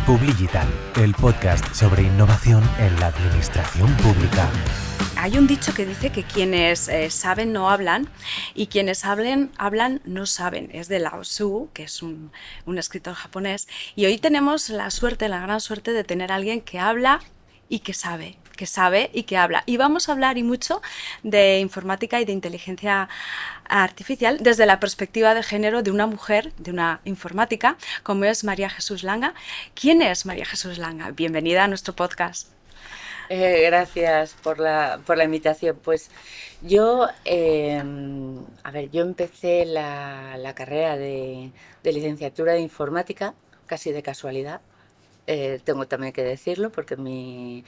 Publigital, el podcast sobre innovación en la administración pública. Hay un dicho que dice que quienes saben no hablan y quienes hablan no saben. Es de Lao Tzu, que es un escritor japonés. Y hoy tenemos la gran suerte de tener a alguien que habla y que sabe y que habla. Y vamos a hablar y mucho de informática y de inteligencia artificial desde la perspectiva de género de una mujer, de una informática, como es María Jesús Langa. ¿Quién es María Jesús Langa? Bienvenida a nuestro podcast. Gracias por la invitación. Pues yo, yo empecé la carrera de licenciatura de informática casi de casualidad. Tengo también que decirlo porque mi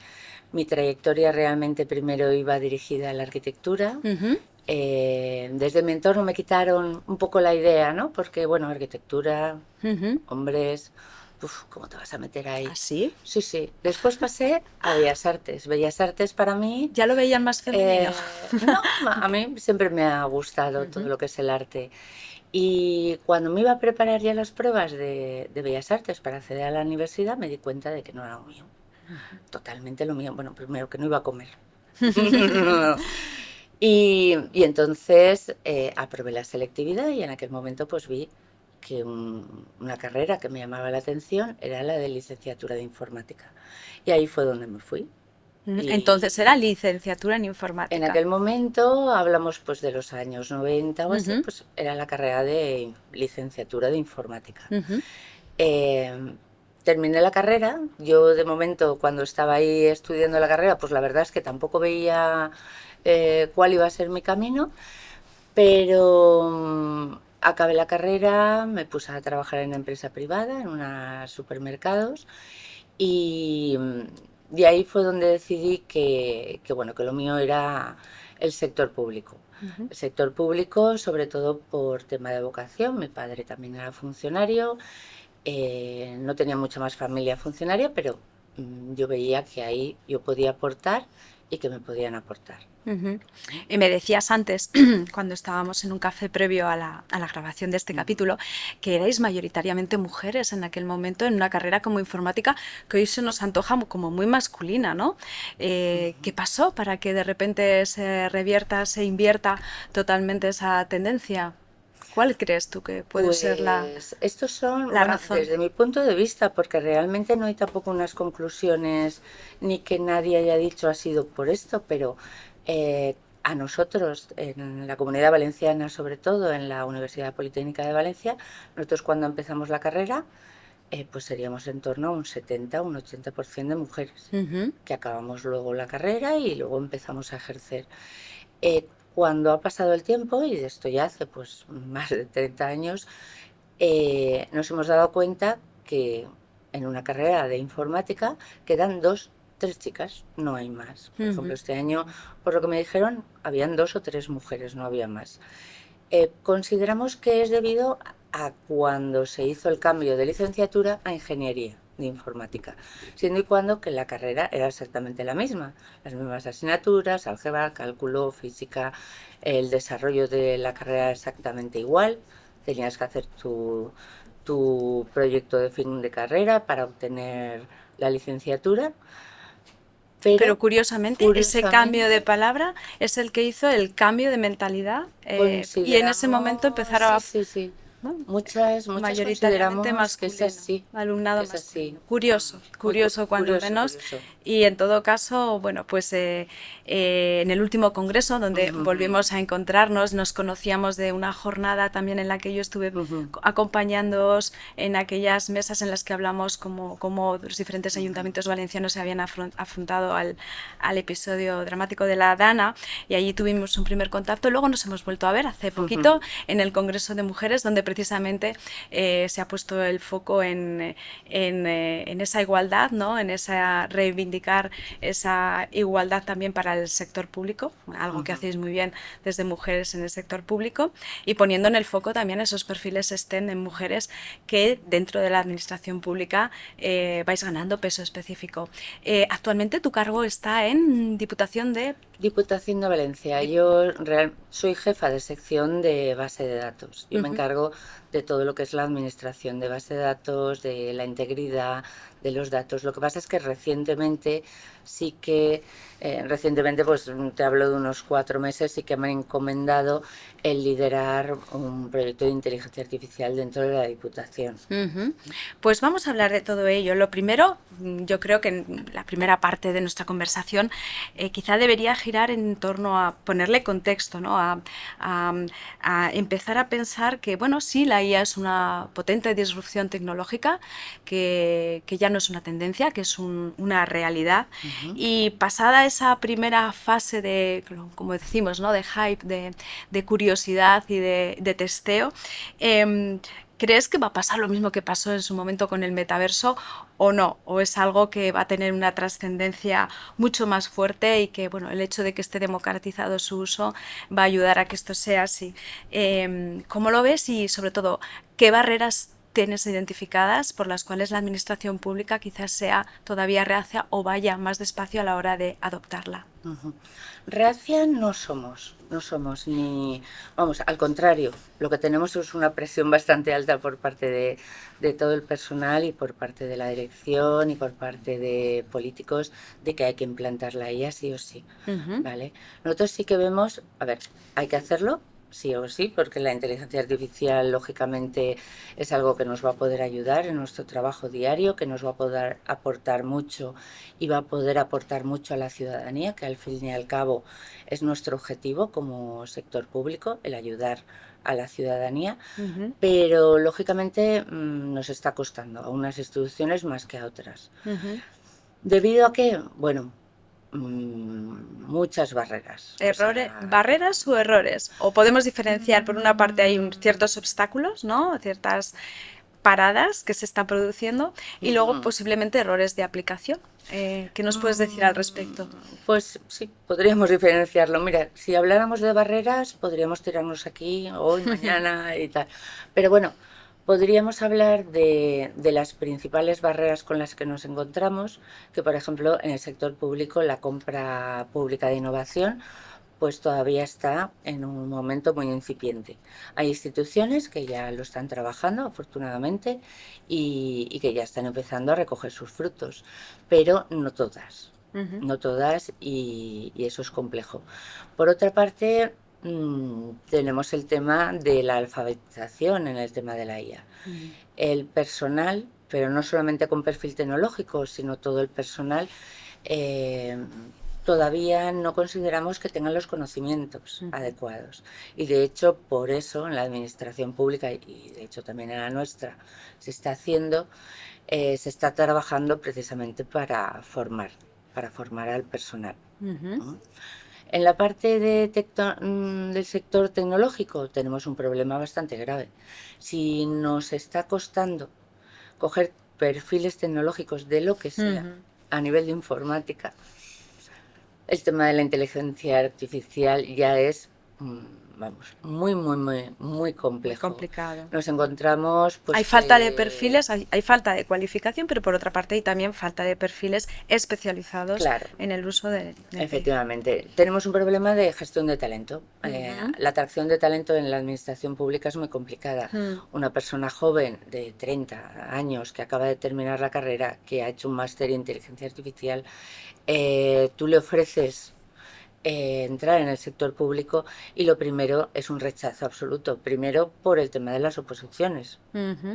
trayectoria realmente primero iba dirigida a la arquitectura. Uh-huh. Desde mi entorno me quitaron un poco la idea, ¿no? Porque, bueno, arquitectura, Uh-huh. hombres... ¿cómo te vas a meter ahí? ¿Ah, sí? Sí. Después pasé a Bellas Artes. Bellas Artes para mí... ¿Ya lo veían más femenino? No, a mí siempre me ha gustado todo lo que es el arte. Y cuando me iba a preparar ya las pruebas de Bellas Artes para acceder a la universidad, me di cuenta de que no era lo mío. Totalmente lo mío. Bueno, primero que no iba a comer. Y entonces aprobé la selectividad y en aquel momento pues vi que una carrera que me llamaba la atención era la de licenciatura de informática. Y ahí fue donde me fui. Entonces era licenciatura en informática. En aquel momento, hablamos pues de los años 90 o así, Uh-huh. pues era la carrera de licenciatura de informática. Uh-huh. Terminé la carrera. Yo de momento cuando estaba ahí estudiando la carrera, pues la verdad es que tampoco veía cuál iba a ser mi camino, pero acabé la carrera, me puse a trabajar en una empresa privada, en unos supermercados, y ahí fue donde decidí que lo mío era el sector público. Uh-huh. El sector público, sobre todo por tema de vocación. Mi padre también era funcionario, no tenía mucha más familia funcionaria, pero yo veía que ahí yo podía aportar y que me podían aportar. Uh-huh. Y me decías antes, cuando estábamos en un café previo a la grabación de este capítulo, que erais mayoritariamente mujeres en aquel momento en una carrera como informática que hoy se nos antoja como muy masculina, ¿no? ¿Qué pasó para que de repente se revierta, se invierta totalmente esa tendencia? ¿Cuál crees tú que puede ser la Estos son, razón? Desde mi punto de vista, porque realmente no hay tampoco unas conclusiones ni que nadie haya dicho ha sido por esto, pero a nosotros, en la Comunidad Valenciana, sobre todo en la Universidad Politécnica de Valencia, nosotros cuando empezamos la carrera, pues seríamos en torno a un 70, un 80% de mujeres, Uh-huh. que acabamos luego la carrera y luego empezamos a ejercer. Cuando ha pasado el tiempo, y de esto ya hace pues más de 30 años, nos hemos dado cuenta que en una carrera de informática quedan 2-3 chicas, no hay más. Por ejemplo, este año, por lo que me dijeron, habían 2 o 3 mujeres, no había más. Consideramos que es debido a cuando se hizo el cambio de licenciatura a ingeniería de informática, siendo y cuando que la carrera era exactamente la misma, las mismas asignaturas, álgebra, cálculo, física, el desarrollo de la carrera era exactamente igual, tenías que hacer tu proyecto de fin de carrera para obtener la licenciatura. Pero curiosamente, ese cambio de palabra es el que hizo el cambio de mentalidad y en ese momento empezaron a... Sí. ¿no? Muchas mayoritariamente consideramos que es así. Alumnado es masculino. así. Curioso cuando menos. Curioso. Y en todo caso, bueno, pues en el último congreso donde volvimos a encontrarnos, nos conocíamos de una jornada también en la que yo estuve acompañándoos en aquellas mesas en las que hablamos cómo los diferentes ayuntamientos valencianos se habían afrontado al episodio dramático de la Dana, y allí tuvimos un primer contacto. Luego nos hemos vuelto a ver hace poquito en el Congreso de Mujeres, donde precisamente se ha puesto el foco en esa igualdad, ¿no? En esa reivindicar esa igualdad también para el sector público, algo que hacéis muy bien desde Mujeres en el sector público, y poniendo en el foco también esos perfiles STEM en mujeres que dentro de la administración pública vais ganando peso específico. Actualmente tu cargo está en Diputación de Valencia. Yo soy jefa de sección de base de datos. Yo me encargo de todo lo que es la administración de base de datos, de la integridad de los datos. Lo que pasa es que recientemente pues te hablo de unos 4 meses, sí que me han encomendado el liderar un proyecto de inteligencia artificial dentro de la Diputación. Pues vamos a hablar de todo ello. Lo primero, yo creo que en la primera parte de nuestra conversación quizá debería girar en torno a ponerle contexto, ¿no? A empezar a pensar que, bueno, sí, la IA es una potente disrupción tecnológica, que ya no es una tendencia, que es una realidad. Y pasada esa primera fase de, como decimos, ¿no? De hype, de curiosidad y de testeo, ¿crees que va a pasar lo mismo que pasó en su momento con el metaverso o no? ¿O es algo que va a tener una trascendencia mucho más fuerte y que, bueno, el hecho de que esté democratizado su uso va a ayudar a que esto sea así? ¿Cómo lo ves? Y sobre todo, ¿qué barreras tienes identificadas por las cuales la administración pública quizás sea todavía reacia o vaya más despacio a la hora de adoptarla? Reacia no somos ni, vamos, al contrario, lo que tenemos es una presión bastante alta por parte de todo el personal y por parte de la dirección y por parte de políticos de que hay que implantar la IA sí o sí, ¿vale? Nosotros sí que vemos, a ver, hay que hacerlo, sí o sí, porque la inteligencia artificial lógicamente es algo que nos va a poder ayudar en nuestro trabajo diario, que nos va a poder aportar mucho y va a poder aportar mucho a la ciudadanía, que al fin y al cabo es nuestro objetivo como sector público, el ayudar a la ciudadanía, pero lógicamente nos está costando a unas instituciones más que a otras. ¿Debido a qué? Bueno, muchas barreras. ¿Barreras o errores? ¿O podemos diferenciar? Por una parte hay ciertos obstáculos, ¿no? Ciertas paradas que se están produciendo y luego posiblemente errores de aplicación. ¿Qué nos puedes decir al respecto? Pues sí, podríamos diferenciarlo. Mira, si habláramos de barreras, podríamos tirarnos aquí hoy, mañana y tal. Pero bueno, podríamos hablar de las principales barreras con las que nos encontramos, que por ejemplo en el sector público la compra pública de innovación pues todavía está en un momento muy incipiente. Hay instituciones que ya lo están trabajando, afortunadamente, y que ya están empezando a recoger sus frutos, pero no todas. No todas, y eso es complejo. Por otra parte, tenemos el tema de la alfabetización en el tema de la IA. El personal, pero no solamente con perfil tecnológico, sino todo el personal, todavía no consideramos que tengan los conocimientos adecuados. Y de hecho, por eso en la administración pública, y de hecho también en la nuestra, se está trabajando precisamente para formar al personal. En la parte del sector tecnológico tenemos un problema bastante grave. Si nos está costando coger perfiles tecnológicos de lo que sea a nivel de informática, el tema de la inteligencia artificial ya es, vamos, muy complejo. Muy complicado. Nos encontramos... Pues, hay falta de perfiles, hay falta de cualificación, pero por otra parte hay también falta de perfiles especializados en el uso de... Efectivamente. Tenemos un problema de gestión de talento. La atracción de talento en la administración pública es muy complicada. Una persona joven de 30 años que acaba de terminar la carrera, que ha hecho un máster en inteligencia artificial, tú le ofreces entrar en el sector público y lo primero es un rechazo absoluto. Primero por el tema de las oposiciones,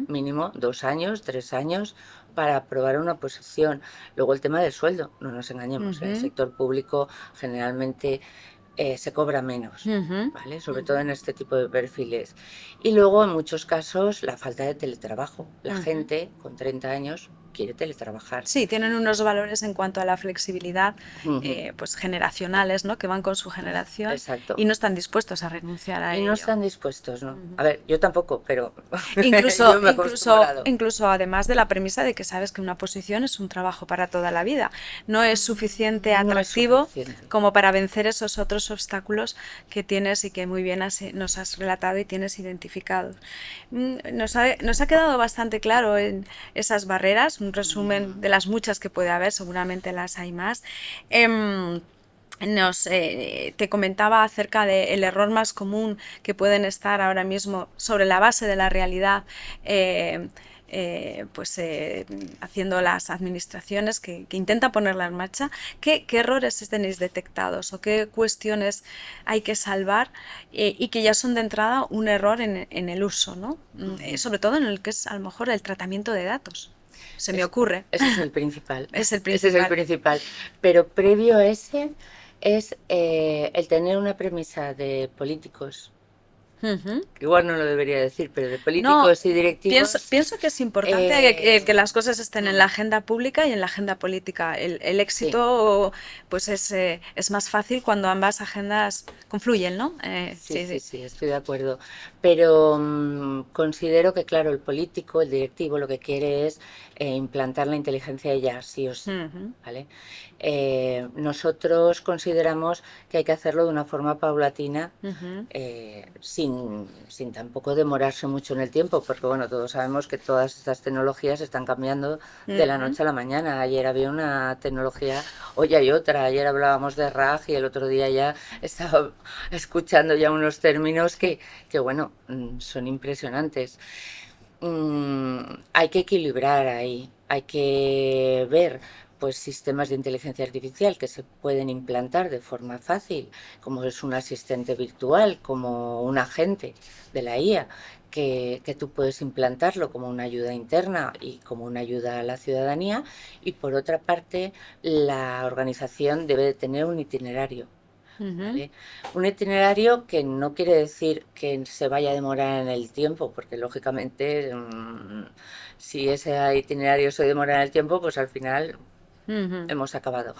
mínimo 2 años, 3 años para aprobar una oposición. Luego el tema del sueldo, no nos engañemos, en el sector público generalmente se cobra menos, ¿vale? Sobre todo en este tipo de perfiles. Y luego en muchos casos la falta de teletrabajo. La gente con 30 años quiere teletrabajar. Sí, tienen unos valores en cuanto a la flexibilidad pues generacionales, ¿no? Que van con su generación. Exacto. Y no están dispuestos a renunciar a ello. Y no están dispuestos, ¿no? A ver, yo tampoco, pero incluso además de la premisa de que sabes que una posición es un trabajo para toda la vida. No es suficiente atractivo como para vencer esos otros obstáculos que tienes y que muy bien nos has relatado y tienes identificados. Nos ha quedado bastante claro en esas barreras, un resumen de las muchas que puede haber, seguramente las hay más. te comentaba acerca del error más común que pueden estar ahora mismo sobre la base de la realidad, haciendo las administraciones que intentan ponerla en marcha. ¿Qué errores tenéis detectados o qué cuestiones hay que salvar y que ya son de entrada un error en el uso, ¿no? Sobre todo en el que es a lo mejor el tratamiento de datos? Se me ocurre. Ese es el principal. Es el Ese es el principal. principal. Pero previo a ese es el tener una premisa de políticos, Ujú. que igual no lo debería decir, pero de No, políticos y directivos. pienso que es importante que las cosas estén en la agenda pública y en la agenda política. El Sí, éxito pues es más fácil cuando ambas agendas confluyen, ¿no? sí, Sí, sí, sí. sí, estoy de acuerdo. Pero considero que, claro, el político, el directivo, lo que quiere es implantar la inteligencia ya, sí o sí. Ujú, ¿Vale? Nosotros consideramos que hay que hacerlo de una forma paulatina, ujú, sin tampoco demorarse mucho en el tiempo, porque bueno, todos sabemos que todas estas tecnologías están cambiando de la ujú. noche a la mañana. Ayer había una tecnología, hoy hay otra. Ayer hablábamos de RAG y el otro día ya estaba escuchando ya unos términos que bueno, son impresionantes. Hay que equilibrar ahí, hay que ver pues sistemas de inteligencia artificial que se pueden implantar de forma fácil, como es un asistente virtual, como un agente de la IA, que tú puedes implantarlo como una ayuda interna y como una ayuda a la ciudadanía. Y por otra parte, la organización debe de tener un itinerario. Ujú. ¿Vale? Un itinerario que no quiere decir que se vaya a demorar en el tiempo, porque lógicamente si ese itinerario se demora en el tiempo, pues al final Ujú. hemos acabado.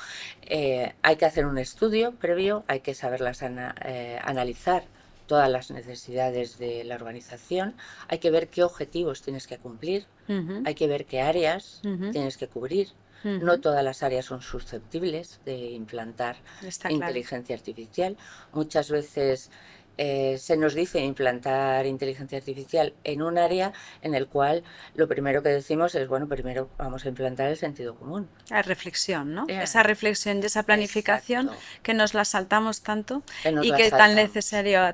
Hay que hacer un estudio previo, hay que saberlas analizar todas las necesidades de la organización, hay que ver qué objetivos tienes que cumplir, Ujú. hay que ver qué áreas Ujú. tienes que cubrir. No Ujú. todas las áreas son susceptibles de implantar Está claro. inteligencia artificial. Muchas veces se nos dice implantar inteligencia artificial en un área en el cual lo primero que decimos es, bueno, primero vamos a implantar el sentido común. La reflexión, ¿no? Esa Eh, reflexión y esa planificación Exacto, que nos la saltamos tanto que nos y la que saltamos.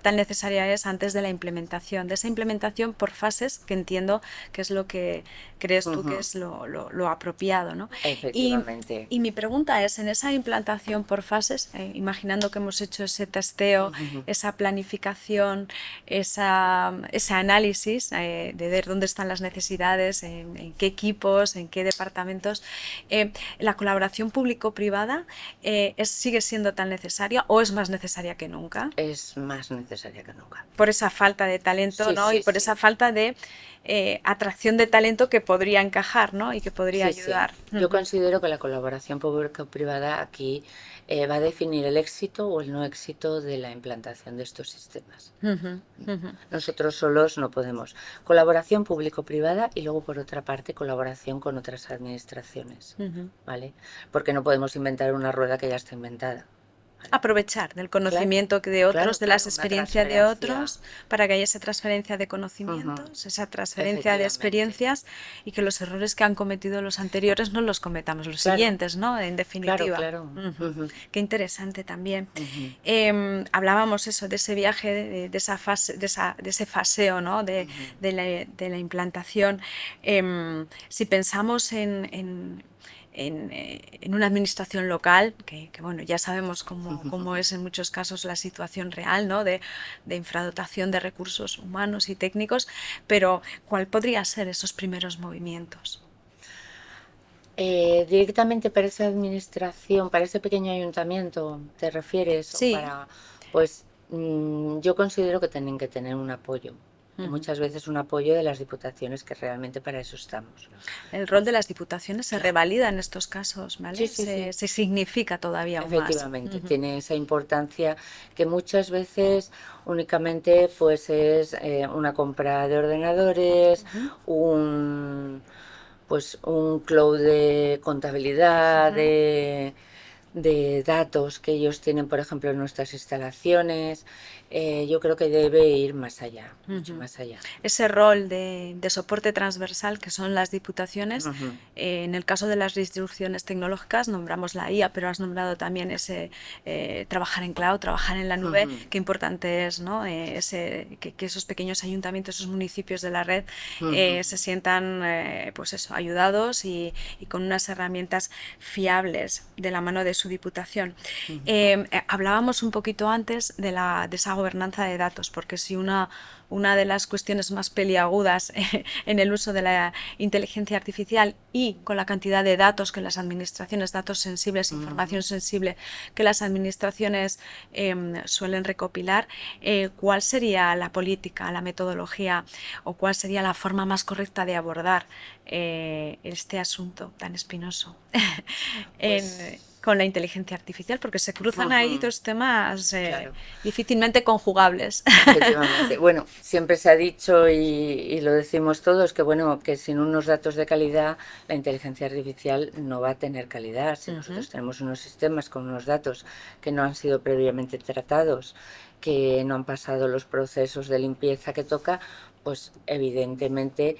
tan necesaria es antes de la implementación, de esa implementación por fases, que entiendo que es lo que crees tú que Ujú, es lo apropiado, ¿no? Y, efectivamente. y mi pregunta es, en esa implantación por fases, imaginando que hemos hecho ese testeo, Ujú. esa planificación, ese análisis de ver dónde están las necesidades, en qué equipos, en qué departamentos, la colaboración público-privada sigue siendo tan necesaria o es más necesaria que nunca Es más necesaria que nunca. por esa falta de talento, Sí, ¿no? Y sí, por esa sí. falta de atracción de talento que podría encajar, ¿no? Y que podría Sí, sí. ayudar. Yo Ujú, considero que la colaboración público-privada aquí va a definir el éxito o el no éxito de la implantación de estos sistemas. ujú, ujú, Nosotros solos no podemos. Colaboración público-privada y luego, por otra parte, colaboración con otras administraciones, ujú. ¿vale? Porque no podemos inventar una rueda que ya está inventada, ¿vale? Aprovechar del Claro, conocimiento de otros, claro, de las claro, una experiencias de transferencia. otros, para que haya esa transferencia de Ujú, conocimientos, esa transferencia de efectivamente. experiencias y que los errores que han cometido los anteriores no los cometamos los Claro, siguientes, ¿no? En claro, definitiva. claro. Ujú. Ujú, Qué interesante también. ujú, Hablábamos eso, de ese viaje, de esa fase, de ese faseo, ¿no? ujú. De la implantación. Si pensamos en una administración local, bueno, ya sabemos cómo es en muchos casos la situación real, ¿no? De infradotación de recursos humanos y técnicos, pero ¿cuál podría ser esos primeros movimientos? Directamente para esa administración, para ese pequeño ayuntamiento, ¿te refieres? O Sí. para, pues yo considero que tienen que tener un apoyo. Y Ujú. muchas veces un apoyo de las diputaciones, que realmente para eso estamos. El rol de las diputaciones se Claro. revalida en estos casos, Sí, ¿vale? sí, sí. Se significa todavía aún más. Efectivamente, Ujú, tiene esa importancia que muchas veces únicamente pues es una compra de ordenadores, ujú, un pues un cloud de contabilidad, ujú. de datos que ellos tienen, por ejemplo, en nuestras instalaciones. Yo creo que debe ir más allá, mucho más allá. Ese rol de soporte transversal que son las diputaciones, en el caso de las distribuciones tecnológicas nombramos la IA, pero has nombrado también ese trabajar en cloud, trabajar en la nube, qué importante es, ¿no? Que esos pequeños ayuntamientos, esos municipios de la red se sientan pues eso, ayudados y con unas herramientas fiables de la mano de su diputación. Hablábamos un poquito antes de esa gobernanza de datos, porque si una de las cuestiones más peliagudas en el uso de la inteligencia artificial y con la cantidad de datos que las administraciones, datos sensibles, información sensible que las administraciones suelen recopilar, ¿cuál sería la política, la metodología o cuál sería la forma más correcta de abordar este asunto tan espinoso con la inteligencia artificial? Porque se cruzan ahí dos temas Claro. difícilmente conjugables. Efectivamente. Bueno, siempre se ha dicho y lo decimos todos que bueno, que sin unos datos de calidad la inteligencia artificial no va a tener calidad. Si nosotros tenemos unos sistemas con unos datos que no han sido previamente tratados, que no han pasado los procesos de limpieza que toca, pues evidentemente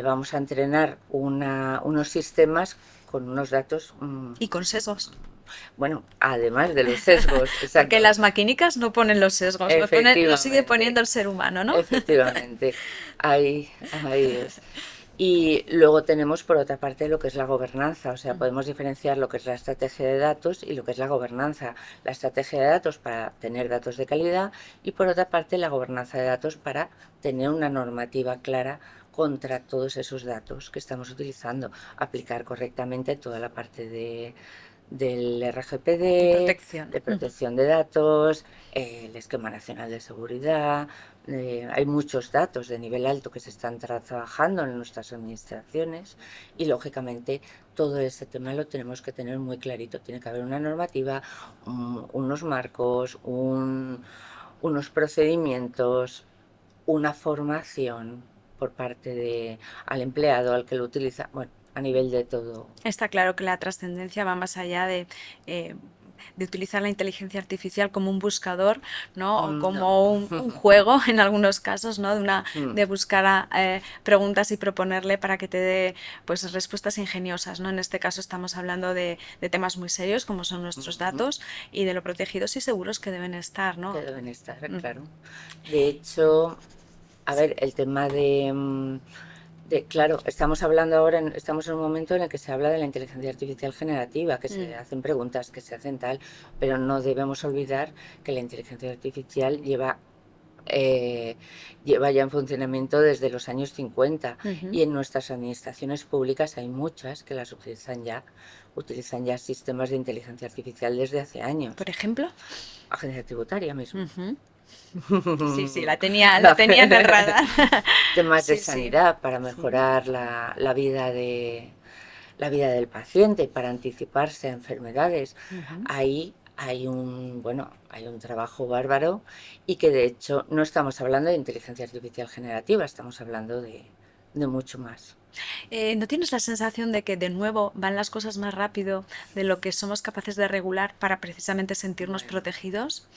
vamos a entrenar unos sistemas con unos datos y con sesgos. Bueno, además de los sesgos, exacto. Porque las maquínicas no ponen los sesgos, lo sigue poniendo el ser humano, ¿no? Efectivamente, ahí es. Y luego tenemos por otra parte lo que es la gobernanza, o sea, podemos diferenciar lo que es la estrategia de datos y lo que es la gobernanza. La estrategia de datos para tener datos de calidad y por otra parte la gobernanza de datos para tener una normativa clara contra todos esos datos que estamos utilizando, aplicar correctamente toda la parte del RGPD, de protección de datos, el Esquema Nacional de Seguridad. Hay muchos datos de nivel alto que se están trabajando en nuestras administraciones y lógicamente todo ese tema lo tenemos que tener muy clarito. Tiene que haber una normativa, unos marcos, unos procedimientos, una formación por parte al empleado, al que lo utiliza, bueno, a nivel de todo. Está claro que la trascendencia va más allá de utilizar la inteligencia artificial como un buscador, ¿no? O como un juego en algunos casos, ¿no? De buscar preguntas y proponerle para que te dé pues respuestas ingeniosas, ¿no? En este caso estamos hablando de temas muy serios como son nuestros datos y de lo protegidos y seguros que deben estar, ¿no? Que deben estar, claro. De hecho, a ver, el tema claro, estamos hablando ahora, estamos en un momento en el que se habla de la inteligencia artificial generativa, que se hacen preguntas, que se hacen tal, pero no debemos olvidar que la inteligencia artificial lleva ya en funcionamiento desde los años 50 y en nuestras administraciones públicas hay muchas que las utilizan ya sistemas de inteligencia artificial desde hace años. ¿Por ejemplo? Agencia tributaria mismo. Sí, la tenía en el radar. Temas de sanidad para mejorar la vida del paciente, para anticiparse a enfermedades. Ahí hay un trabajo bárbaro y que de hecho no estamos hablando de inteligencia artificial generativa, estamos hablando de mucho más. ¿No tienes la sensación de que de nuevo van las cosas más rápido de lo que somos capaces de regular para precisamente sentirnos protegidos?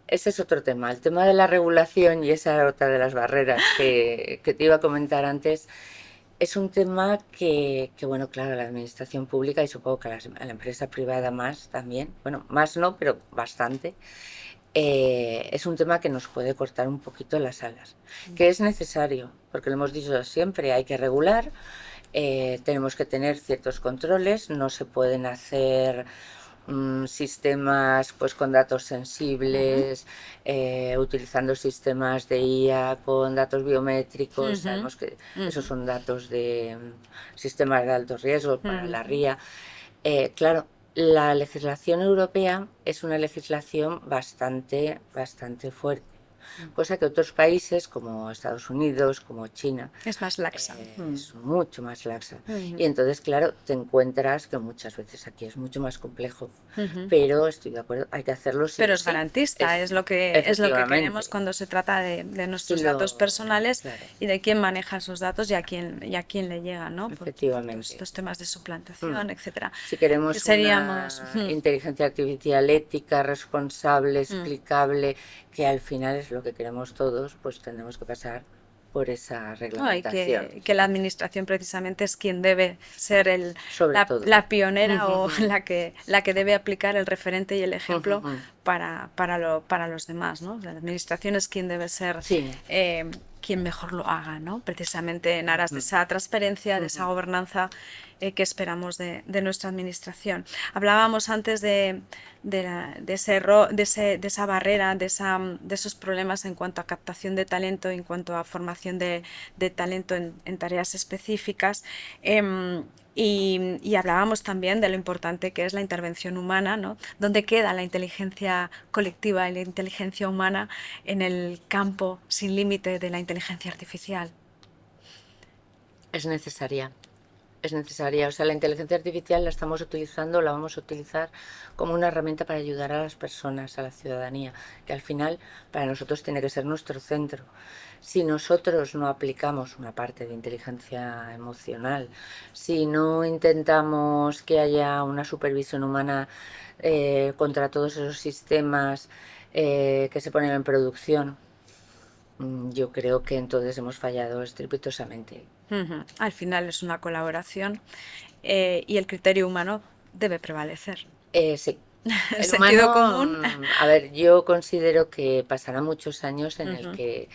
Ese es otro tema, el tema de la regulación, y esa era otra de las barreras que te iba a comentar antes. Es un tema que, bueno, claro, la administración pública y supongo que la empresa privada más también, bueno, más no, pero bastante, es un tema que nos puede cortar un poquito las alas, que es necesario, porque lo hemos dicho siempre, hay que regular, tenemos que tener ciertos controles, no se pueden hacer sistemas pues con datos sensibles, utilizando sistemas de IA con datos biométricos. Sabemos que esos son datos de sistemas de alto riesgo para la RIA. Claro, la legislación europea es una legislación bastante fuerte. cosa que otros países como Estados Unidos, como China, Es más laxa. es mucho más laxa. Y entonces, claro, te encuentras que muchas veces aquí es mucho más complejo, pero estoy de acuerdo, hay que hacerlo sí Pero o es sí. garantista, es lo que queremos Efectivamente. cuando se trata de Si nuestros lo, datos personales claro, y de quién maneja esos datos y a quién le llegan, ¿no? Por todos efectivamente. estos temas de suplantación, etcétera. Si Que queremos seríamos. una inteligencia artificial ética, responsable, Mm. explicable, que al final es lo que queremos todos, pues tendremos que pasar por esa No, y reglamentación, que la administración precisamente es quien debe ser sobre todo. la pionera o la que debe aplicar el referente y el ejemplo para los demás, ¿no? La administración es quien debe ser Sí. quien mejor lo haga, ¿no? Precisamente en aras de esa transparencia, de esa gobernanza que esperamos de nuestra administración. Hablábamos antes de esa barrera, de esos problemas en cuanto a captación de talento, en cuanto a formación de talento en tareas específicas. Y hablábamos también de lo importante que es la intervención humana, ¿no? ¿Dónde queda la inteligencia colectiva y la inteligencia humana en el campo sin límite de la inteligencia artificial? Es necesaria. Es necesaria. O sea, la inteligencia artificial la estamos utilizando, la vamos a utilizar como una herramienta para ayudar a las personas, a la ciudadanía, que al final para nosotros tiene que ser nuestro centro. Si nosotros no aplicamos una parte de inteligencia emocional, si no intentamos que haya una supervisión humana contra todos esos sistemas que se ponen en producción, yo creo que entonces hemos fallado estrepitosamente. Al final es una colaboración y el criterio humano debe prevalecer. Sí. El El sentido humano, común. a ver, yo considero que pasará muchos años en el que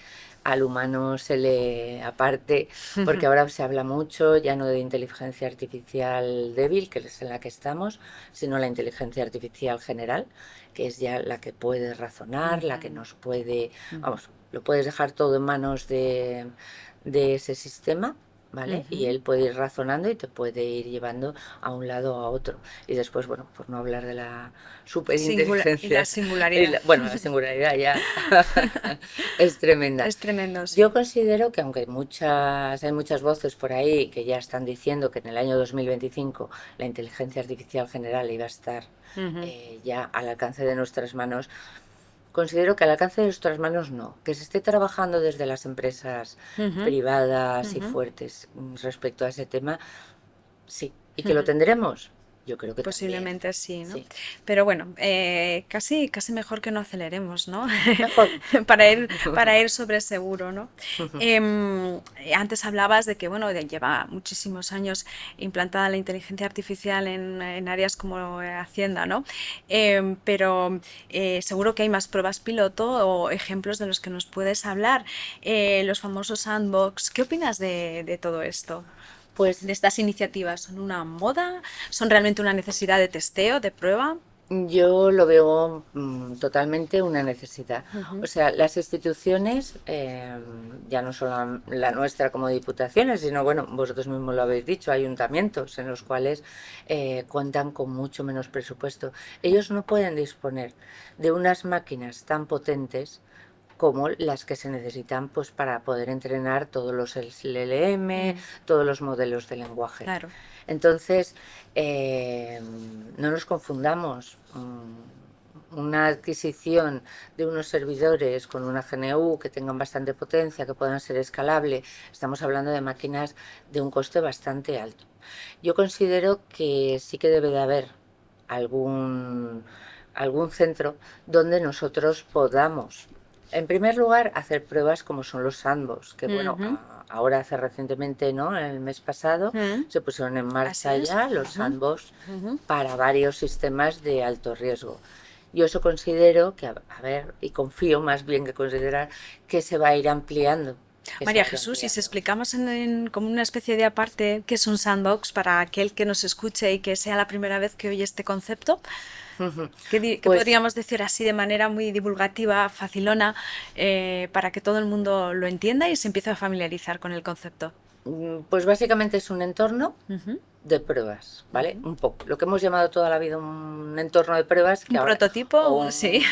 al humano se le aparte, porque ahora se habla mucho ya no de inteligencia artificial débil, que es en la que estamos, sino la inteligencia artificial general, que es ya la que puede razonar, la que nos puede, vamos, lo puedes dejar todo en manos de ese sistema. ¿Vale? Y él puede ir razonando y te puede ir llevando a un lado o a otro. Y después, bueno, por no hablar de la Y la superinteligencia, singularidad. bueno, la singularidad ya es tremenda. Es tremendo, sí. Yo considero que aunque hay muchas voces por ahí que ya están diciendo que en el año 2025 la inteligencia artificial general iba a estar ya al alcance de nuestras manos, considero que al alcance de nuestras manos no, que se esté trabajando desde las empresas privadas y fuertes respecto a ese tema, sí. ¿Y que lo tendremos? Yo creo que también. Posiblemente sí, ¿no? Sí. Pero bueno, casi mejor que no aceleremos, ¿no? Mejor. Para ir sobre seguro, ¿no? Antes hablabas de que, bueno, lleva muchísimos años implantada la inteligencia artificial en áreas como Hacienda, ¿no? Pero seguro que hay más pruebas piloto o ejemplos de los que nos puedes hablar. Los famosos sandbox. ¿Qué opinas de todo esto? Pues De estas iniciativas, ¿son una moda? ¿Son realmente una necesidad de testeo, de prueba? yo lo veo totalmente una necesidad. O sea, las instituciones, ya no solo la nuestra como diputaciones, sino, bueno, vosotros mismos lo habéis dicho, ayuntamientos en los cuales cuentan con mucho menos presupuesto. Ellos no pueden disponer de unas máquinas tan potentes como las que se necesitan pues para poder entrenar todos los LLM, todos los modelos de lenguaje. Claro. Entonces, no nos confundamos. Una adquisición de unos servidores con una GNU que tengan bastante potencia, que puedan ser escalable, estamos hablando de máquinas de un coste bastante alto. Yo considero que sí que debe de haber algún centro donde nosotros podamos, en primer lugar, hacer pruebas como son los sandbox, que bueno, ahora hace recientemente, ¿no? El mes pasado se pusieron en marcha ya los sandbox para varios sistemas de alto riesgo. Yo eso considero que, a ver, y confío más bien que considerar que se va a ir ampliando. María Jesús, y si explicamos como una especie de aparte qué es un sandbox para aquel que nos escuche y que sea la primera vez que oye este concepto, ¿qué Pues, podríamos decir así de manera muy divulgativa, facilona, para que todo el mundo lo entienda y se empiece a familiarizar con el concepto? pues básicamente es un entorno de pruebas, ¿vale? Un poco. Lo que hemos llamado toda la vida un entorno de pruebas, que Un ahora, prototipo, o un sí.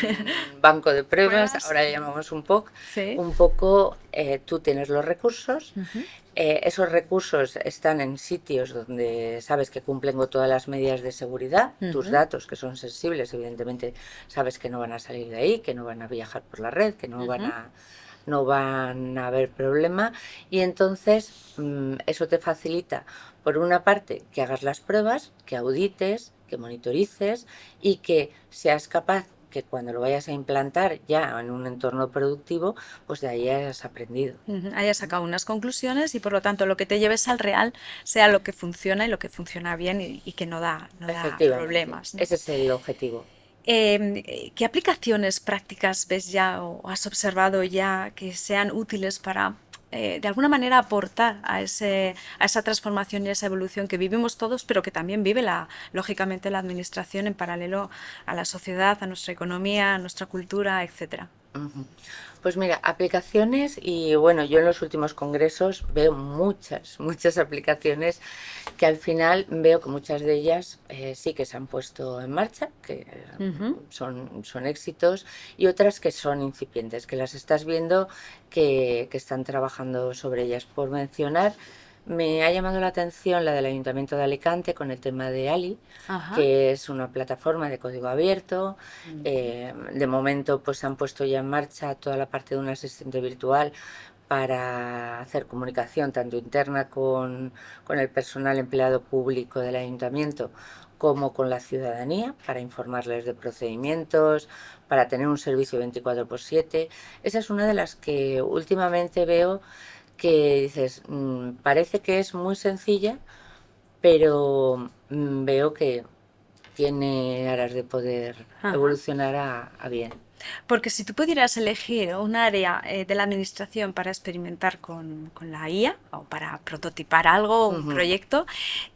banco de pruebas, Pruebas. ahora le llamamos un POC. Sí. Un poco, tú tienes los recursos, Ujú. esos recursos están en sitios donde sabes que cumplen con todas las medidas de seguridad, tus Ujú. datos que son sensibles, evidentemente sabes que no van a salir de ahí, que no van a viajar por la red, que Ujú. no van a haber problema, y entonces eso te facilita, por una parte, que hagas las pruebas, que audites, que monitorices y que seas capaz que cuando lo vayas a implantar ya en un entorno productivo, pues de ahí hayas aprendido. Ujú. Hayas sacado unas conclusiones y por lo tanto lo que te lleves al real sea lo que funciona y lo que funciona bien y que no da Efectivamente, problemas, ¿no? ese es el objetivo. ¿Qué aplicaciones prácticas ves ya o has observado ya que sean útiles para, de alguna manera, aportar a esa transformación y a esa evolución que vivimos todos, pero que también vive, lógicamente, la administración en paralelo a la sociedad, a nuestra economía, a nuestra cultura, etcétera? Ujú. Pues mira, aplicaciones y bueno, yo en los últimos congresos veo muchas aplicaciones que al final veo que muchas de ellas sí que se han puesto en marcha, que Ujú. son éxitos, y otras que son incipientes, que las estás viendo que están trabajando sobre ellas. Por mencionar, me ha llamado la atención la del Ayuntamiento de Alicante con el tema de Ali, Ajá. que es una plataforma de código abierto. De momento pues han puesto ya en marcha toda la parte de un asistente virtual para hacer comunicación tanto interna con el personal empleado público del ayuntamiento como con la ciudadanía, para informarles de procedimientos, para tener un servicio 24/7. Esa es una de las que últimamente veo que dices, parece que es muy sencilla, pero veo que tiene aras de poder Ajá. evolucionar a bien. Porque si tú pudieras elegir un área de la administración para experimentar con la IA o para prototipar algo, un Ujú, proyecto,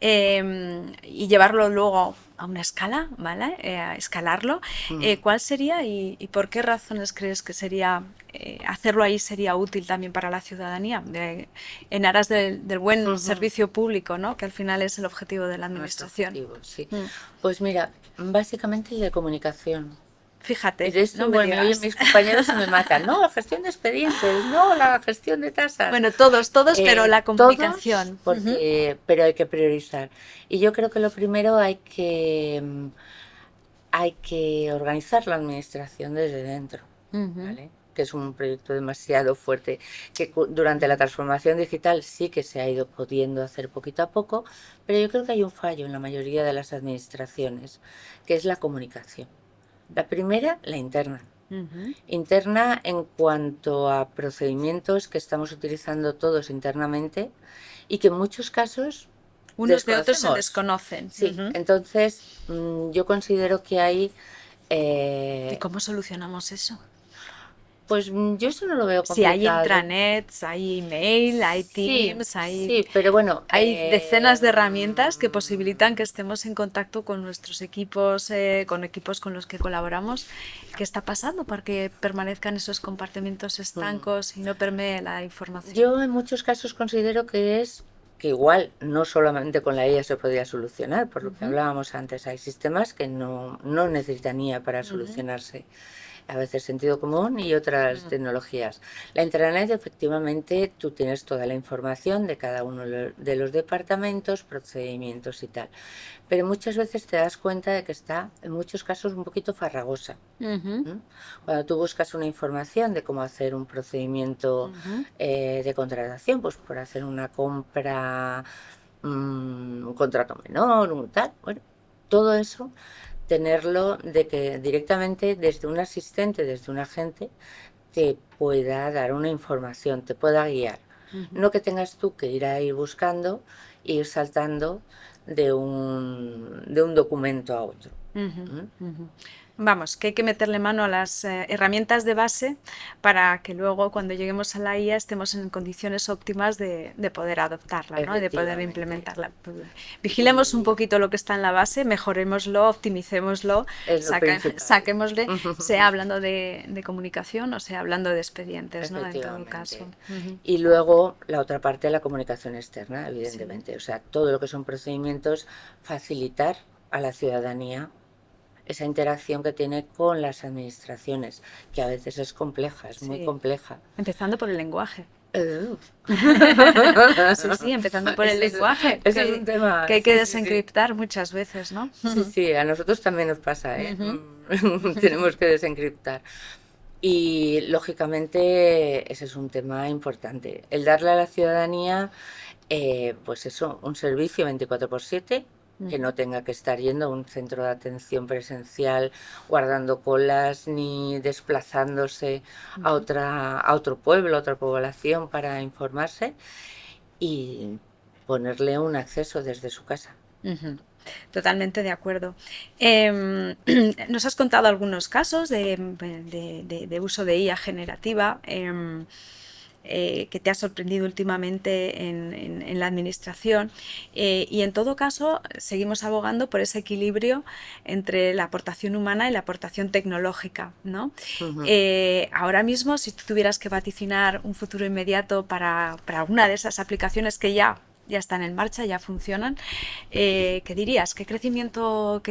y llevarlo luego a una escala, ¿vale? A escalarlo, ujú. ¿cuál sería y por qué razones crees que sería hacerlo ahí sería útil también para la ciudadanía, en aras del buen Ujú. servicio público, ¿no? Que al final es el objetivo de la Nuestro administración? objetivo, sí. Mm. Pues mira, básicamente el de comunicación. Y Fíjate, de esto no me igual me oyen digas. mis compañeros y me matan. No, la gestión de expedientes, no, la gestión de tasas. Bueno, todos, pero la Todos, comunicación. Ujú. pero hay que priorizar. Y yo creo que lo primero hay que organizar la administración desde dentro, Ujú. ¿vale? Que es un proyecto demasiado fuerte, que durante la transformación digital sí que se ha ido pudiendo hacer poquito a poco, pero yo creo que hay un fallo en la mayoría de las administraciones, que es la comunicación. La primera, la interna. Ujú. Interna en cuanto a procedimientos que estamos utilizando todos internamente y que en muchos casos Unos de otros se desconocemos. desconocen. Sí, Ujú. entonces yo considero que hay, ¿Y eh, cómo solucionamos eso? pues yo eso no lo veo Si hay complicado. intranets, hay email, hay Sí, Teams, sí, pero bueno, hay decenas de herramientas que posibilitan que estemos en contacto con nuestros equipos, con equipos con los que colaboramos. ¿Qué está pasando para que permanezcan esos compartimentos estancos y no permee la información? yo en muchos casos considero que es que igual no solamente con la IA se podría solucionar, por lo que Ujú. hablábamos antes, hay sistemas que no necesitan IA para Ujú. solucionarse. A veces sentido común y otras tecnologías. La intranet, efectivamente, tú tienes toda la información de cada uno de los departamentos, procedimientos y tal. Pero muchas veces te das cuenta de que está, en muchos casos, un poquito farragosa. Ujú. ¿M? Cuando tú buscas una información de cómo hacer un procedimiento Ujú. de contratación, pues por hacer una compra, un contrato menor, un tal, bueno, todo eso tenerlo de que directamente desde un asistente, desde un agente, te pueda dar una información, te pueda guiar. Ujú. No que tengas tú que ir a ir buscando e ir saltando de un documento a otro. Ujú. ¿Mm? Ujú. Vamos, que hay que meterle mano a las herramientas de base para que luego cuando lleguemos a la IA estemos en condiciones óptimas de poder adoptarla, ¿no? Y de poder Efectivamente. implementarla. Vigilemos un Y poquito lo que está en la base, mejorémoslo, optimicémoslo, es lo principal. saquémosle, sea hablando de comunicación o sea hablando de expedientes, ¿no? En todo caso. Efectivamente. Y luego la otra parte, la comunicación externa, Sí. evidentemente. O sea, todo lo que son procedimientos, facilitar a la ciudadanía esa interacción que tiene con las administraciones, que a veces es compleja, es muy Sí. compleja. Empezando por el lenguaje. Eh, Sí, sí, empezando por el Ese es, lenguaje, ese es un tema, que hay que sí, sí, sí. desencriptar muchas veces, ¿no? Sí, sí, a nosotros también nos pasa, ¿eh? Ujú. Tenemos que desencriptar. Y lógicamente ese es un tema importante. El darle a la ciudadanía, pues eso, un servicio 24/7, que Ujú. no tenga que estar yendo a un centro de atención presencial, guardando colas, ni desplazándose Ujú. a otro pueblo, a otra población para informarse y ponerle un acceso desde su casa. Ujú. Totalmente de acuerdo. Em, Nos has contado algunos casos de uso de IA generativa que te ha sorprendido últimamente en la administración y en todo caso seguimos abogando por ese equilibrio entre la aportación humana y la aportación tecnológica, ¿no? Ujú. Ahora mismo, si tú tuvieras que vaticinar un futuro inmediato para alguna de esas aplicaciones que ya están en marcha, ya funcionan. ¿Qué dirías? Qué crecimiento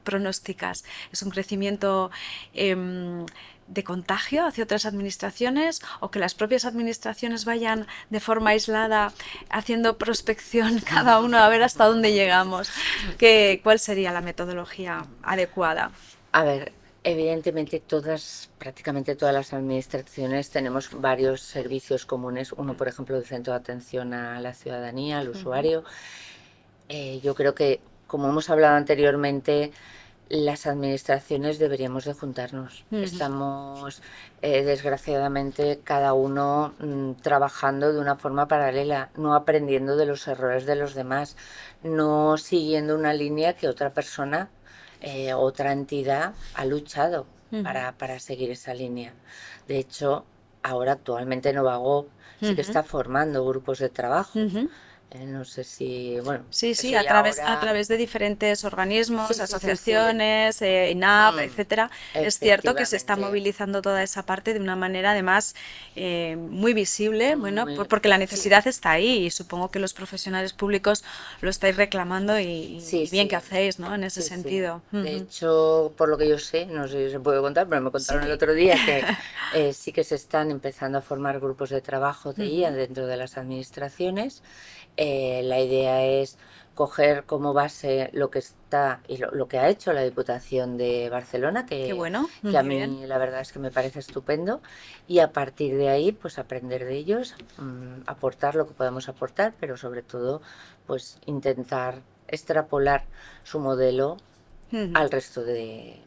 pronosticas? ¿Es un crecimiento de contagio hacia otras administraciones o que las propias administraciones vayan de forma aislada haciendo prospección cada uno a ver hasta dónde llegamos? ¿Cuál sería la metodología adecuada? A ver, evidentemente prácticamente todas las administraciones tenemos varios servicios comunes. Uno, por ejemplo, el centro de atención a la ciudadanía, al Ujú. usuario. Yo creo que, como hemos hablado anteriormente, las administraciones deberíamos de juntarnos. Ujú. Estamos, desgraciadamente, cada uno trabajando de una forma paralela, no aprendiendo de los errores de los demás, no siguiendo una línea que otra persona, otra entidad ha luchado Ujú. para seguir esa línea. De hecho, ahora actualmente Novago sí que Ujú. está formando grupos de trabajo. Ujú. No sé si, bueno, Sí, sí, eso ya a ahora. través de diferentes organismos, Sí, sí, sí, sí. asociaciones, INAP, Mm, etcétera, es cierto que se está efectivamente. movilizando toda esa parte de una manera además muy visible, bueno, porque la Sí, necesidad está ahí y supongo que los profesionales públicos lo estáis reclamando sí, y bien que sí, hacéis, ¿no? En ese sí, sí. sentido. De Ujú. hecho, por lo que yo sé, no sé si se puede contar, pero me contaron el Sí. otro día que sí que se están empezando a formar grupos de trabajo de IA Ujú. dentro de las administraciones. La idea es coger como base lo que está y lo que ha hecho la Diputación de Barcelona, Qué bueno, que a muy bien. mí la verdad es que me parece estupendo, y a partir de ahí pues aprender de ellos, aportar lo que podamos aportar, pero sobre todo pues intentar extrapolar su modelo Ujú. al resto de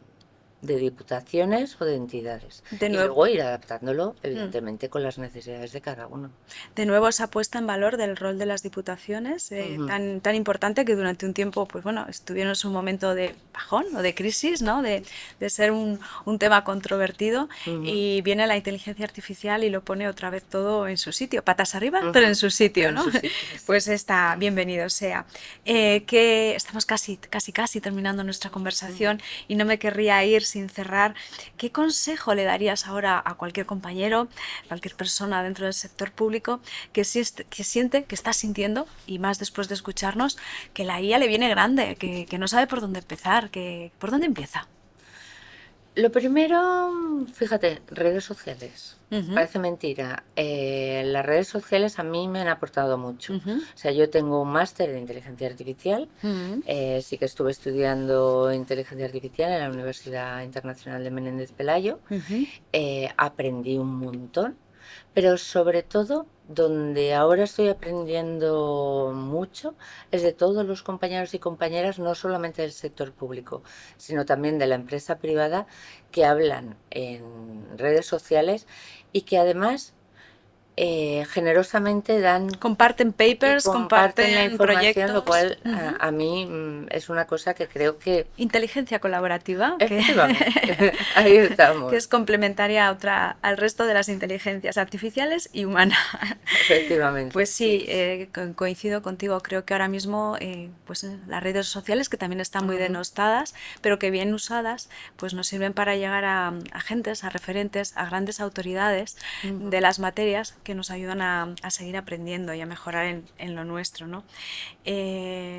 diputaciones o de entidades De y nuevo. luego ir adaptándolo Mm. evidentemente con las necesidades de cada uno. De nuevo esa puesta en valor del rol de las diputaciones, Ujú, tan importante que durante un tiempo, pues bueno, estuvieron en un momento de bajón o de crisis, ¿no? De ser un tema controvertido ujú, y viene la inteligencia artificial y lo pone otra vez todo en su sitio, patas arriba, pero en ujú. su Pero sitio, en ¿no? su sitio, Pues sí. está, bienvenido sea. Que estamos casi terminando nuestra Ujú. conversación y no me querría ir sin cerrar. ¿Qué consejo le darías ahora a cualquier compañero, cualquier persona dentro del sector público que siente, que está sintiendo, y más después de escucharnos, que la IA le viene grande, que no sabe por dónde empezar, por dónde empieza? Lo primero, fíjate, redes sociales. Ujú. Parece mentira. Las redes sociales a mí me han aportado mucho. Ujú. O sea, yo tengo un máster en inteligencia artificial. Ujú. Sí que estuve estudiando inteligencia artificial en la Universidad Internacional de Menéndez Pelayo. Ujú. Aprendí un montón, pero sobre todo donde ahora estoy aprendiendo mucho es de todos los compañeros y compañeras, no solamente del sector público, sino también de la empresa privada, que hablan en redes sociales y que además generosamente dan Comparten papers, comparten la información, proyectos. lo cual a mí es una cosa que creo que... Inteligencia colaborativa, Efectivamente, ahí estamos. que es complementaria al resto de las inteligencias artificiales y humanas. Efectivamente. Pues sí, coincido contigo. Creo que ahora mismo pues las redes sociales, que también están muy denostadas, pero que bien usadas, pues nos sirven para llegar a agentes, a referentes, a grandes autoridades de las materias que nos ayudan a seguir aprendiendo y a mejorar en lo nuestro, ¿no?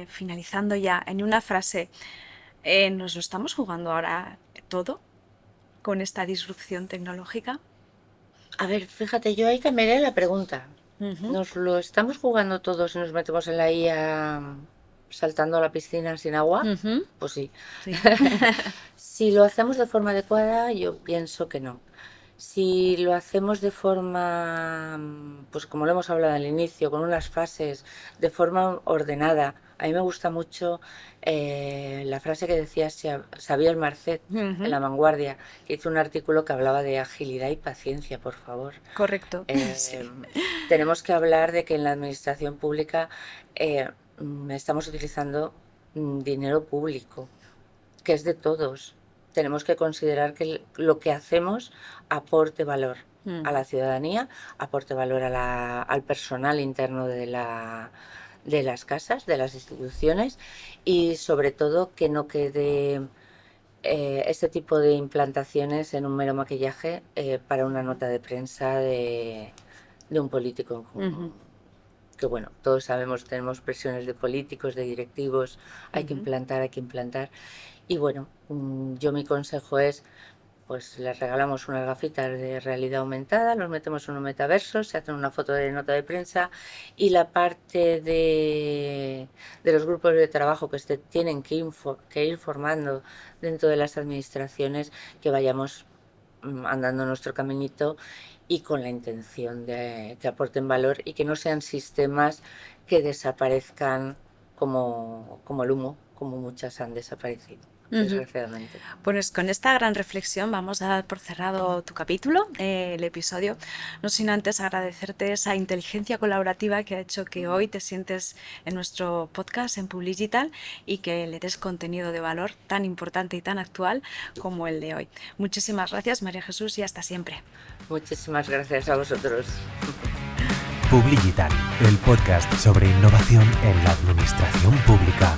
Finalizando ya, en una frase, ¿nos lo estamos jugando ahora todo con esta disrupción tecnológica? A ver, fíjate, yo ahí cambiaré la pregunta. ¿Nos lo estamos jugando todos y nos metemos en la IA saltando a la piscina sin agua? Pues sí. Sí. Si lo hacemos de forma adecuada, yo pienso que no. Si lo hacemos de forma, pues como lo hemos hablado al inicio, con unas fases, de forma ordenada. A mí me gusta mucho la frase que decía Xavier Marcet en La Vanguardia, que hizo un artículo que hablaba de agilidad y paciencia, por favor. Correcto. Sí. Tenemos que hablar de que en la administración pública estamos utilizando dinero público, que es de todos. Tenemos que considerar que lo que hacemos aporte valor a la ciudadanía, aporte valor al personal interno de las casas, de las instituciones, y sobre todo que no quede este tipo de implantaciones en un mero maquillaje para una nota de prensa de un político. Que bueno, todos sabemos, tenemos presiones de políticos, de directivos, hay que implantar. Y bueno, yo mi consejo es, pues les regalamos unas gafitas de realidad aumentada, los metemos en un metaverso, se hacen una foto de nota de prensa, y la parte de los grupos de trabajo que se tienen que ir formando dentro de las administraciones, que vayamos andando nuestro caminito y con la intención de que aporten valor y que no sean sistemas que desaparezcan como el humo, como muchas han desaparecido, desgraciadamente. Pues con esta gran reflexión vamos a dar por cerrado tu capítulo, el episodio, no sin antes agradecerte esa inteligencia colaborativa que ha hecho que hoy te sientes en nuestro podcast en Publigital y que le des contenido de valor tan importante y tan actual como el de hoy. Muchísimas gracias, María Jesús, y hasta siempre. Muchísimas gracias a vosotros. Publigital, el podcast sobre innovación en la administración pública.